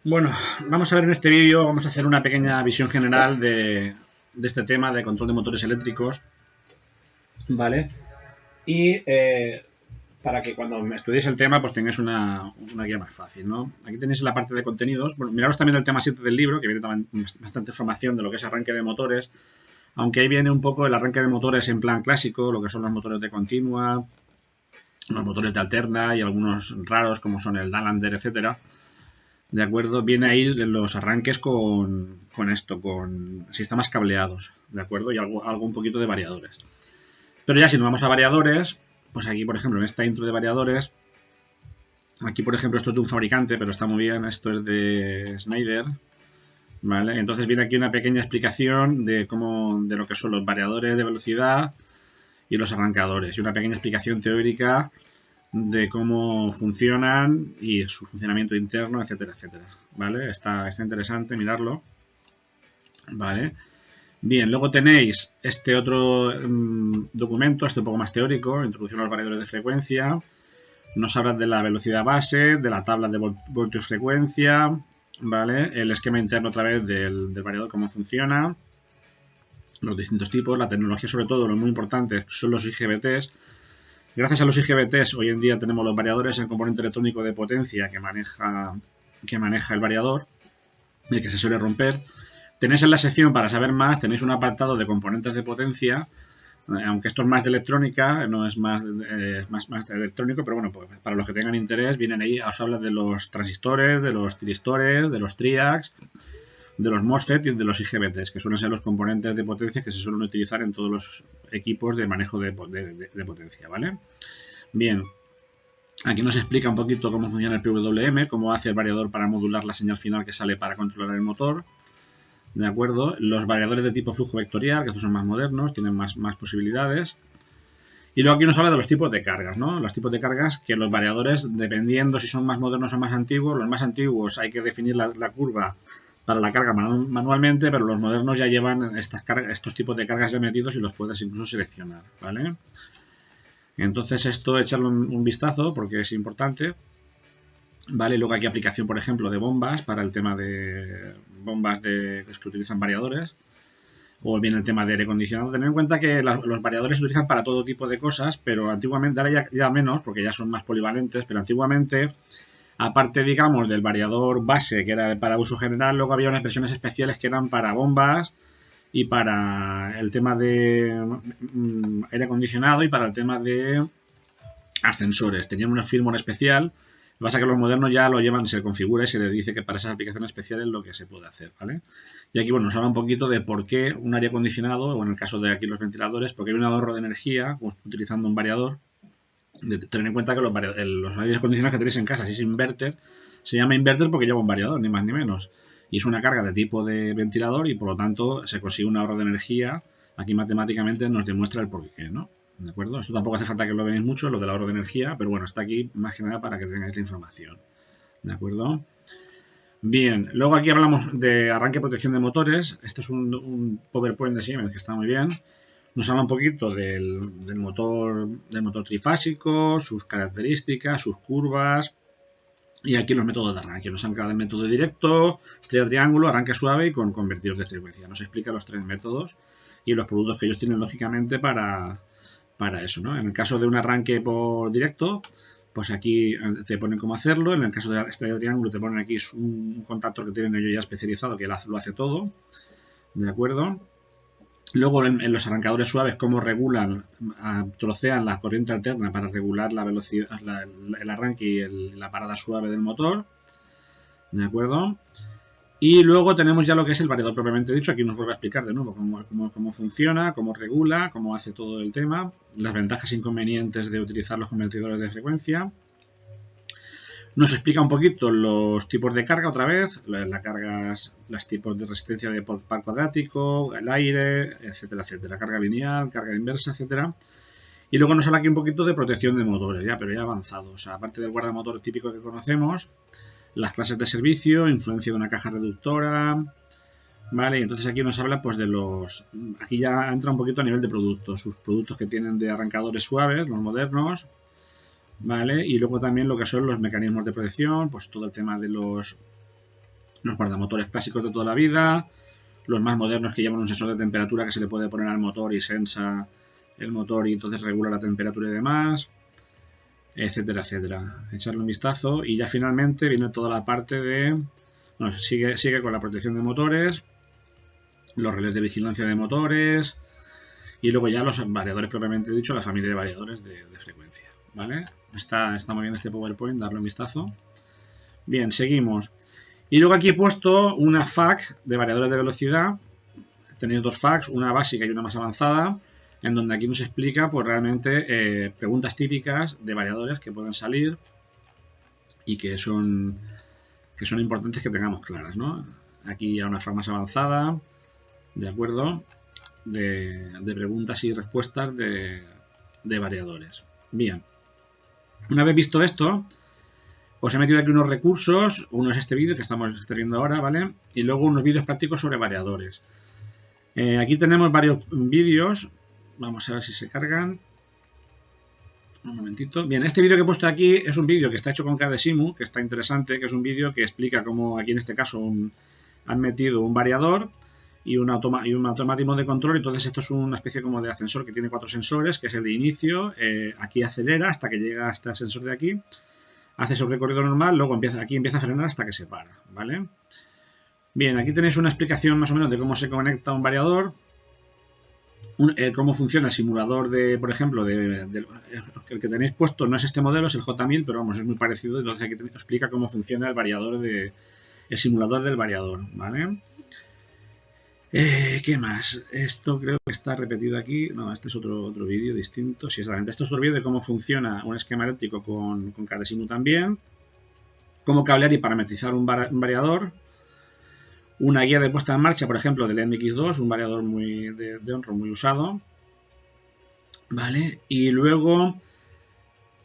Bueno, vamos a ver en este vídeo, vamos a hacer una pequeña visión general de este tema de control de motores eléctricos, ¿vale? Y para que cuando estudiéis el tema pues tengáis una guía más fácil, ¿no? Aquí tenéis la parte de contenidos. Bueno, miraros también el tema 7 del libro, que viene también bastante información de lo que es arranque de motores, aunque ahí viene un poco el arranque de motores en plan clásico, lo que son los motores de continua, los motores de alterna y algunos raros como son el Dalander, etcétera. ¿De acuerdo? Viene ahí los arranques con sistemas cableados, ¿de acuerdo? Y algo un poquito de variadores. Pero ya si nos vamos a variadores, pues aquí, por ejemplo, en esta intro de variadores, aquí, por ejemplo, esto es de un fabricante, pero está muy bien, esto es de Schneider, ¿vale? Entonces viene aquí una pequeña explicación de lo que son los variadores de velocidad y los arrancadores, y una pequeña explicación teórica de cómo funcionan y su funcionamiento interno, etcétera, etcétera, ¿vale? Está interesante mirarlo, ¿vale? Bien, luego tenéis este otro documento, un poco más teórico, introducción a los variadores de frecuencia, nos habla de la velocidad base, de la tabla de voltios frecuencia, ¿vale? El esquema interno otra vez del variador, cómo funciona, los distintos tipos, la tecnología sobre todo, lo muy importante son los IGBTs. Gracias a los IGBTs hoy en día tenemos los variadores, el componente electrónico de potencia que maneja el variador, el que se suele romper. Tenéis en la sección, para saber más, tenéis un apartado de componentes de potencia, aunque esto es más de electrónica, no es más de electrónico, pero bueno, pues para los que tengan interés, vienen ahí, os habla de los transistores, de los tiristores, de los triacs, de los MOSFET y de los IGBTs, que suelen ser los componentes de potencia que se suelen utilizar en todos los equipos de manejo de potencia, ¿vale? Bien, aquí nos explica un poquito cómo funciona el PWM, cómo hace el variador para modular la señal final que sale para controlar el motor, ¿de acuerdo? Los variadores de tipo flujo vectorial, que estos son más modernos, tienen más posibilidades. Y luego aquí nos habla de los tipos de cargas, ¿no? Los tipos de cargas que los variadores, dependiendo si son más modernos o más antiguos, los más antiguos hay que definir la curva para la carga manualmente, pero los modernos ya llevan estos tipos de cargas ya metidos y los puedes incluso seleccionar, ¿vale? Entonces esto, echarle un vistazo porque es importante, ¿vale? Luego aquí aplicación, por ejemplo, de bombas para el tema de bombas que utilizan variadores, o bien el tema de aire acondicionado. Tener en cuenta que los variadores se utilizan para todo tipo de cosas, pero antiguamente, ahora ya menos, porque ya son más polivalentes, pero antiguamente, aparte, digamos, del variador base, que era para uso general, luego había unas versiones especiales que eran para bombas y para el tema de aire acondicionado y para el tema de ascensores. Tenían un firmware especial. Lo que pasa es que los modernos ya lo llevan, se configura y se le dice que para esas aplicaciones especiales es lo que se puede hacer, ¿vale? Y aquí, bueno, nos habla un poquito de por qué un aire acondicionado, o en el caso de aquí los ventiladores, porque hay un ahorro de energía utilizando un variador. Tener en cuenta que los aires acondicionados que tenéis en casa, si es inverter, se llama inverter porque lleva un variador, ni más ni menos. Y es una carga de tipo de ventilador y por lo tanto se consigue un ahorro de energía. Aquí matemáticamente nos demuestra el porqué, ¿no? ¿De acuerdo? Esto tampoco hace falta que lo veáis mucho, lo del ahorro de energía, pero bueno, está aquí más que nada para que tengáis la información. ¿De acuerdo? Bien, luego aquí hablamos de arranque y protección de motores. Esto es un PowerPoint de Siemens que está muy bien. Nos habla un poquito del motor trifásico, sus características, sus curvas y aquí los métodos de arranque. Nos habla del método directo, estrella triángulo, arranque suave y con convertidor de frecuencia. Nos explica los tres métodos y los productos que ellos tienen lógicamente para eso, ¿no? En el caso de un arranque por directo, pues aquí te ponen cómo hacerlo. En el caso de estrella triángulo te ponen aquí un contactor que tienen ellos ya especializado que lo hace todo, ¿de acuerdo? Luego en los arrancadores suaves, cómo regulan, trocean la corriente alterna para regular la velocidad, el arranque y la parada suave del motor, ¿de acuerdo? Y luego tenemos ya lo que es el variador propiamente dicho. Aquí nos vuelve a explicar de nuevo cómo funciona, cómo regula, cómo hace todo el tema, las ventajas e inconvenientes de utilizar los convertidores de frecuencia. Nos explica un poquito los tipos de carga otra vez, las cargas, los tipos de resistencia de par cuadrático, el aire, etcétera, etcétera, carga lineal, carga inversa, etcétera. Y luego nos habla aquí un poquito de protección de motores, pero ya avanzado. O sea, aparte del guardamotor típico que conocemos, las clases de servicio, influencia de una caja reductora, ¿vale? Y entonces aquí nos habla pues de aquí ya entra un poquito a nivel de productos, sus productos que tienen de arrancadores suaves, los modernos, ¿vale? Y luego también lo que son los mecanismos de protección, pues todo el tema de los Los guardamotores clásicos de toda la vida, los más modernos que llevan un sensor de temperatura que se le puede poner al motor y sensa el motor y entonces regula la temperatura y demás, etcétera, etcétera. Echarle un vistazo y ya finalmente viene toda la parte de... Bueno, sigue con la protección de motores, los relés de vigilancia de motores y luego ya los variadores propiamente dicho, la familia de variadores de frecuencia, ¿vale? Está muy bien este PowerPoint, darle un vistazo. Bien, seguimos. Y luego aquí he puesto una FAQ de variadores de velocidad. Tenéis dos FAQs, una básica y una más avanzada, en donde aquí nos explica pues realmente preguntas típicas de variadores que pueden salir y que son importantes que tengamos claras, ¿no? Aquí ya una FAQ más avanzada, ¿de acuerdo? De preguntas y respuestas de variadores. Bien, una vez visto esto, os he metido aquí unos recursos, uno es este vídeo que estamos viendo ahora, ¿vale? Y luego unos vídeos prácticos sobre variadores. Aquí tenemos varios vídeos, vamos a ver si se cargan. Un momentito. Bien, este vídeo que he puesto aquí es un vídeo que está hecho con Cadesimu, que está interesante, que es un vídeo que explica cómo aquí en este caso han metido un variador y un automatismo de control. Entonces esto es una especie como de ascensor que tiene 4 sensores, que es el de inicio, aquí acelera hasta que llega hasta el sensor de aquí, hace su recorrido normal, luego aquí empieza a frenar hasta que se para, ¿vale? Bien, aquí tenéis una explicación más o menos de cómo se conecta un variador, cómo funciona el simulador de, por ejemplo, el que tenéis puesto no es este modelo, es el J1000, pero vamos, es muy parecido, entonces aquí explica cómo funciona el variador el simulador del variador, ¿vale? ¿Qué más? Esto creo que está repetido aquí. No, este es otro vídeo distinto. Sí, exactamente. Esto es otro vídeo de cómo funciona un esquema eléctrico con Cadesimu también. Cómo cablear y parametrizar un variador. Una guía de puesta en marcha, por ejemplo, del MX2, un variador muy de Onro muy usado. Vale. Y luego,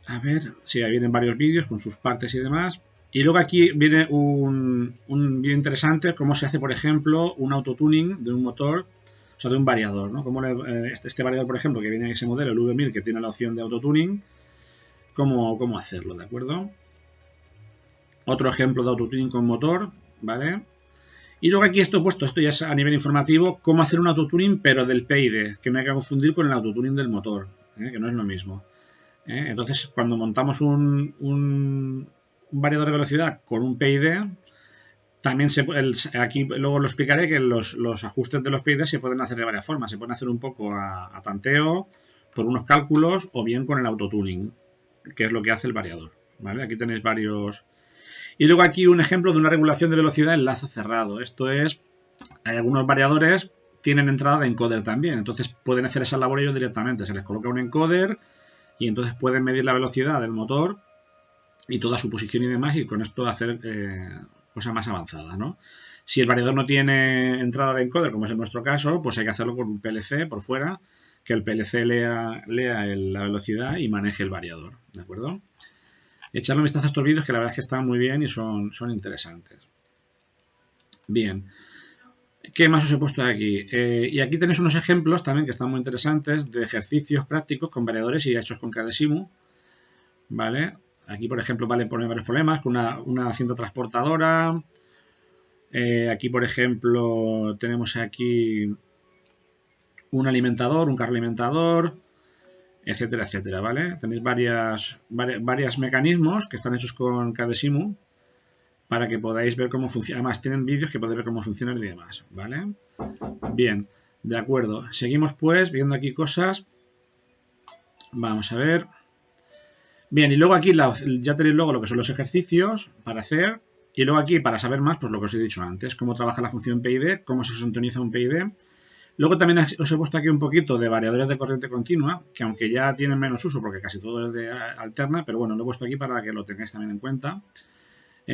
a ver, sí, ahí vienen varios vídeos con sus partes y demás. Y luego aquí viene un vídeo interesante, cómo se hace, por ejemplo, un autotuning de un motor, o sea, de un variador, ¿no? Como este variador, por ejemplo, que viene en ese modelo, el V1000, que tiene la opción de autotuning, cómo hacerlo, ¿de acuerdo? Otro ejemplo de autotuning con motor, ¿vale? Y luego aquí esto ya es a nivel informativo, cómo hacer un autotuning, pero del PID, que no hay que confundir con el autotuning del motor, que no es lo mismo. Entonces, cuando montamos un variador de velocidad con un PID, también aquí luego lo explicaré que los ajustes de los PID se pueden hacer de varias formas. Se pueden hacer un poco a tanteo, por unos cálculos, o bien con el autotuning, que es lo que hace el variador, ¿vale? Aquí tenéis varios. Y luego aquí un ejemplo de una regulación de velocidad en lazo cerrado. Esto es, hay algunos variadores tienen entrada de encoder también, entonces pueden hacer esa labor ellos directamente. Se les coloca un encoder y entonces pueden medir la velocidad del motor y toda su posición y demás, y con esto hacer cosas más avanzadas, ¿no? Si el variador no tiene entrada de encoder, como es en nuestro caso, pues hay que hacerlo con un PLC por fuera, que el PLC lea la velocidad y maneje el variador, ¿de acuerdo? Echarle un vistazo a estos vídeos que la verdad es que están muy bien y son interesantes. Bien. ¿Qué más os he puesto aquí? Y aquí tenéis unos ejemplos también que están muy interesantes de ejercicios prácticos con variadores y hechos con Cadesimu, ¿vale? Aquí, por ejemplo, vale poner varios problemas con una cinta transportadora. Aquí, por ejemplo, tenemos aquí un alimentador, un carro alimentador, etcétera, etcétera, ¿vale? Tenéis varios mecanismos que están hechos con Cadesimu para que podáis ver cómo funciona. Además, tienen vídeos que podéis ver cómo funcionan y demás, ¿vale? Bien, de acuerdo. Seguimos, pues, viendo aquí cosas. Vamos a ver. Bien, y luego aquí ya tenéis luego lo que son los ejercicios para hacer. Y luego aquí, para saber más, pues lo que os he dicho antes, cómo trabaja la función PID, cómo se sintoniza un PID. Luego también os he puesto aquí un poquito de variadores de corriente continua, que aunque ya tienen menos uso porque casi todo es de alterna, pero bueno, lo he puesto aquí para que lo tengáis también en cuenta.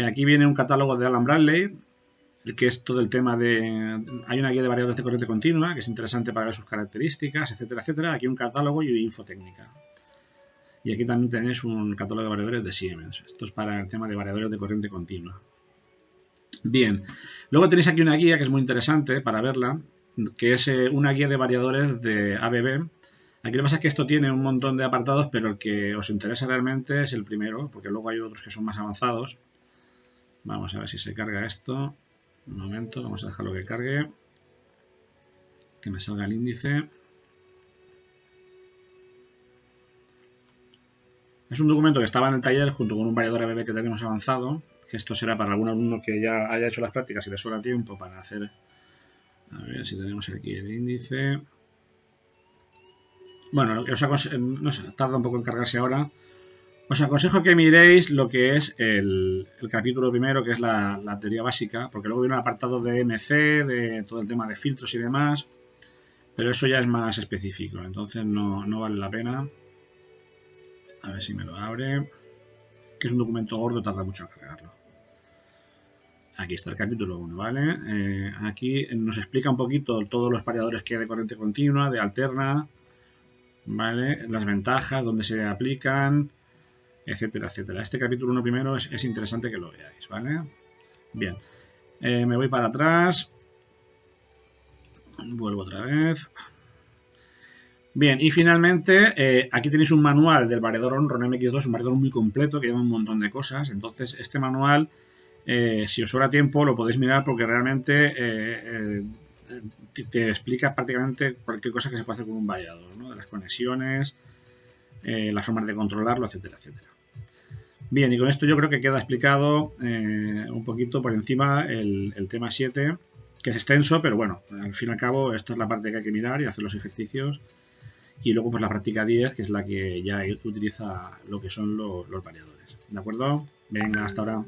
Aquí viene un catálogo de Alan Bradley, que es todo el tema de... Hay una guía de variadores de corriente continua, que es interesante para ver sus características, etcétera, etcétera. Aquí un catálogo y infotécnica. Y aquí también tenéis un catálogo de variadores de Siemens. Esto es para el tema de variadores de corriente continua. Bien, luego tenéis aquí una guía que es muy interesante para verla, que es una guía de variadores de ABB. Aquí lo que pasa es que esto tiene un montón de apartados, pero el que os interesa realmente es el primero, porque luego hay otros que son más avanzados. Vamos a ver si se carga esto. Un momento, vamos a dejarlo que cargue. Que me salga el índice. Es un documento que estaba en el taller junto con un variador ABB que tenemos avanzado. Que esto será para algún alumno que ya haya hecho las prácticas y le sobra tiempo para hacer. A ver si tenemos aquí el índice. Bueno, lo que os aconsejo, no sé, tarda un poco en cargarse ahora. Os aconsejo que miréis lo que es el capítulo primero, que es la teoría básica, porque luego viene un apartado de MC, de todo el tema de filtros y demás, pero eso ya es más específico, entonces no vale la pena. A ver si me lo abre, que es un documento gordo, tarda mucho en cargarlo. Aquí está el capítulo 1, ¿vale? Aquí nos explica un poquito todos los variadores que hay de corriente continua, de alterna, ¿vale? Las ventajas, dónde se aplican, etcétera, etcétera. Este capítulo 1 primero es interesante que lo veáis, ¿vale? Bien, me voy para atrás, vuelvo otra vez. Bien, y finalmente aquí tenéis un manual del variador Onron MX2, un variador muy completo que lleva un montón de cosas. Entonces, este manual, si os sobra tiempo, lo podéis mirar porque realmente te explica prácticamente cualquier cosa que se puede hacer con un variador, ¿no? De las conexiones, las formas de controlarlo, etcétera, etcétera. Bien, y con esto yo creo que queda explicado un poquito por encima el tema 7, que es extenso, pero bueno, al fin y al cabo, esto es la parte que hay que mirar y hacer los ejercicios. Y luego pues la práctica 10, que es la que ya utiliza lo que son los variadores. ¿De acuerdo? Venga, hasta ahora.